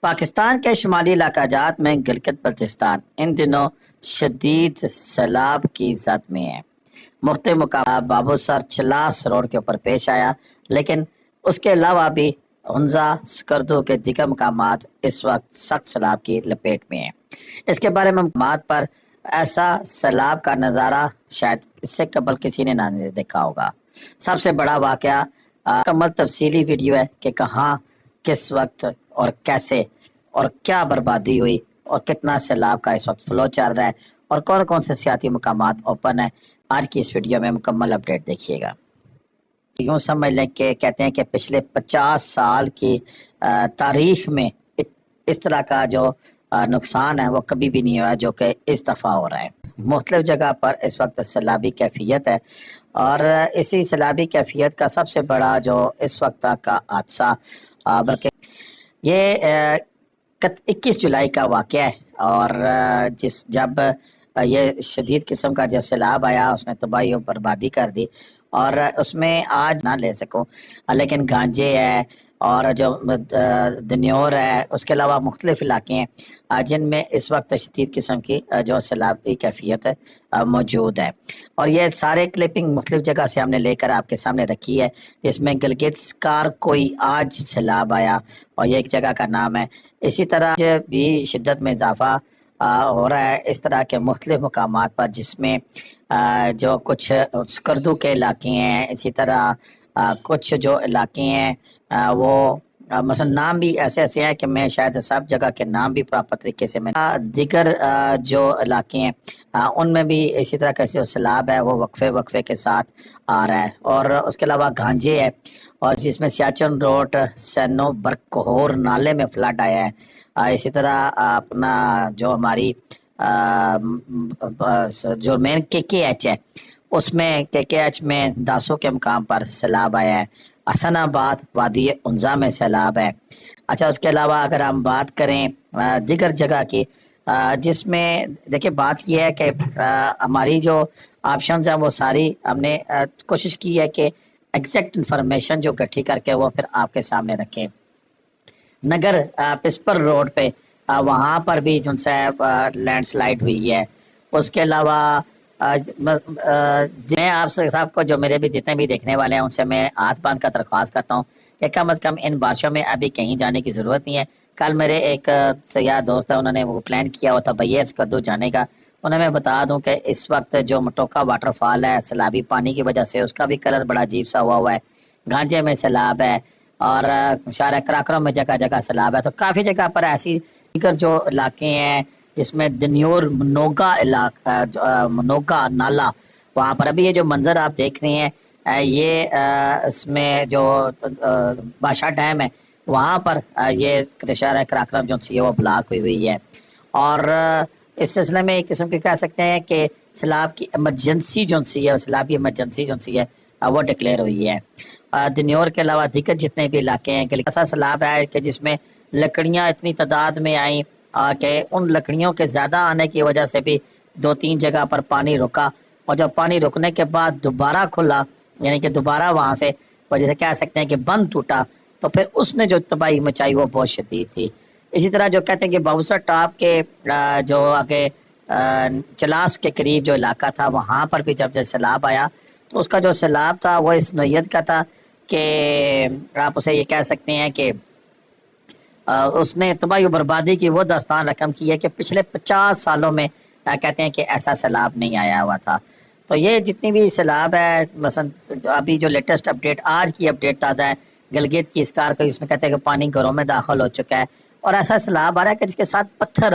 پاکستان کے شمالی علاقہ جات میں گلگت بلتستان ان دنوں شدید سیلاب کی زد میں ہے۔ مختلف مقامات بابو سر چلاس روڈ کے اوپر پیش آیا، لیکن اس کے علاوہ بھی ہنزا سکردو کے دیگر مقامات اس وقت سخت سیلاب کی لپیٹ میں ہیں۔ اس کے بارے میں مقامات پر ایسا سیلاب کا نظارہ شاید اس سے قبل کسی نے نہ دیکھا ہوگا۔ سب سے بڑا واقعہ مکمل تفصیلی ویڈیو ہے کہ کہاں، کس وقت اور کیسے اور کیا بربادی ہوئی اور کتنا سیلاب کا اس وقت فلو چل رہا ہے اور کون کون سے سیاحتی مقامات اوپن ہیں۔ آج کی اس ویڈیو میں مکمل اپڈیٹ دیکھیے گا۔ یوں سمجھ لیں کہ کہتے ہیں کہ پچھلے 50 سال کی تاریخ میں اس طرح کا جو نقصان ہے وہ کبھی بھی نہیں ہوا جو کہ اس دفعہ ہو رہا ہے۔ مختلف جگہ پر اس وقت سیلابی کیفیت ہے اور اسی سیلابی کیفیت کا سب سے بڑا جو اس وقت کا حادثہ بلکہ یہ 21 جولائی کا واقعہ ہے اور جب یہ شدید قسم کا جو سیلاب آیا اس نے تباہی و بربادی کر دی اور اس میں آج نہ لے سکوں، لیکن گانجے ہے اور جو دنیور ہے، اس کے علاوہ مختلف علاقے ہیں جن میں اس وقت شدید قسم کی جو سیلابی کیفیت ہے موجود ہے، اور یہ سارے کلپنگ مختلف جگہ سے ہم نے لے کر آپ کے سامنے رکھی ہے، جس میں گلگت سکار کوئی آج سیلاب آیا اور یہ ایک جگہ کا نام ہے۔ اسی طرح بھی شدت میں اضافہ ہو رہا ہے اس طرح کے مختلف مقامات پر، جس میں جو کچھ سکردو کے علاقے ہیں، اسی طرح کچھ جو علاقے ہیں وہ مثلا نام بھی ایسے ایسے ہیں کہ میں شاید سب جگہ کے نام بھی پراپر طریقے سے میں دیگر جو علاقے ہیں ان میں بھی اسی طرح کا جو سیلاب ہے وہ وقفے کے ساتھ آ رہا ہے، اور اس کے علاوہ گانجے ہے اور جس میں سیاچن روڈ سینو برکہور نالے میں فلڈ آیا ہے۔ اسی طرح اپنا جو ہماری جو مین کے ایچ ہے اس میں کے ایچ میں داسوں کے مقام پر سیلاب آیا ہے۔ حسن آباد وادی ہنزا میں سیلاب ہے۔ اچھا، اس کے علاوہ اگر ہم بات کریں دیگر جگہ کی، جس میں دیکھیں بات یہ ہے کہ ہماری جو آپشنز ہیں وہ ساری ہم نے کوشش کی ہے کہ ایگزیکٹ انفارمیشن جو اکٹھی کر کے وہ پھر آپ کے سامنے رکھیں۔ نگر پسپر روڈ پہ وہاں پر بھی جو سے لینڈ سلائیڈ ہوئی ہے۔ اس کے علاوہ میں آپ صاحب کو جو میرے بھی جتنے بھی دیکھنے والے ہیں ان سے میں ہاتھ باندھ کا درخواست کرتا ہوں کہ کم از کم ان بارشوں میں ابھی کہیں جانے کی ضرورت نہیں ہے۔ کل میرے ایک سیاح دوست ہے، انہوں نے وہ پلان کیا ہوا تھا بیر سکردو جانے کا، انہیں میں بتا دوں کہ اس وقت جو مٹوکا واٹر فال ہے سیلابی پانی کی وجہ سے اس کا بھی کلر بڑا عجیب سا ہوا ہے۔ گانجے میں سیلاب ہے اور شارع کراکروں میں جگہ جگہ سیلاب ہے، تو کافی جگہ پر ایسی دیگر جو علاقے ہیں جس میں دنیور منوگا علاقہ منوگا نالا، وہاں پر ابھی یہ جو منظر آپ دیکھ رہے ہیں یہ اس میں جو بادشاہ ڈیم ہے وہاں پر یہ شارع کراکرم جو سی ہے وہ بلاک ہوئی ہے، اور اس سلسلے میں ایک قسم کے کہہ سکتے ہیں کہ سیلاب کی ایمرجنسی جو سی ہے، سیلابی ایمرجنسی جو سی ہے وہ ڈکلیئر ہوئی ہے۔ دنیور کے علاوہ دیگر جتنے بھی علاقے ہیں ایسا سیلاب ہے کہ جس میں لکڑیاں اتنی تعداد میں آئیں کہ ان لکڑیوں کے زیادہ آنے کی وجہ سے بھی 2-3 جگہ پر پانی رکا، اور جب پانی رکنے کے بعد دوبارہ کھلا، یعنی کہ دوبارہ وہاں سے جیسے کہہ سکتے ہیں کہ بند ٹوٹا، تو پھر اس نے جو تباہی مچائی وہ بہت شدید تھی۔ اسی طرح جو کہتے ہیں کہ باؤسر ٹاپ کے جو آگے چلاس کے قریب جو علاقہ تھا وہاں پر بھی جب سیلاب آیا تو اس کا جو سیلاب تھا وہ اس نوعیت کا تھا کہ آپ اسے یہ کہہ سکتے ہیں کہ اس نے تباہی و بربادی کی وہ داستان رقم کی ہے کہ پچھلے 50 سالوں میں کہتے ہیں کہ ایسا سیلاب نہیں آیا ہوا تھا۔ تو یہ جتنی بھی سیلاب ہے، مثلا ابھی جو لیٹسٹ اپڈیٹ آج کی اپڈیٹ تازہ ہے گلگت کی اسکار کو، اس میں کہتے ہیں کہ پانی گھروں میں داخل ہو چکا ہے اور ایسا سیلاب آ رہا ہے کہ جس کے ساتھ پتھر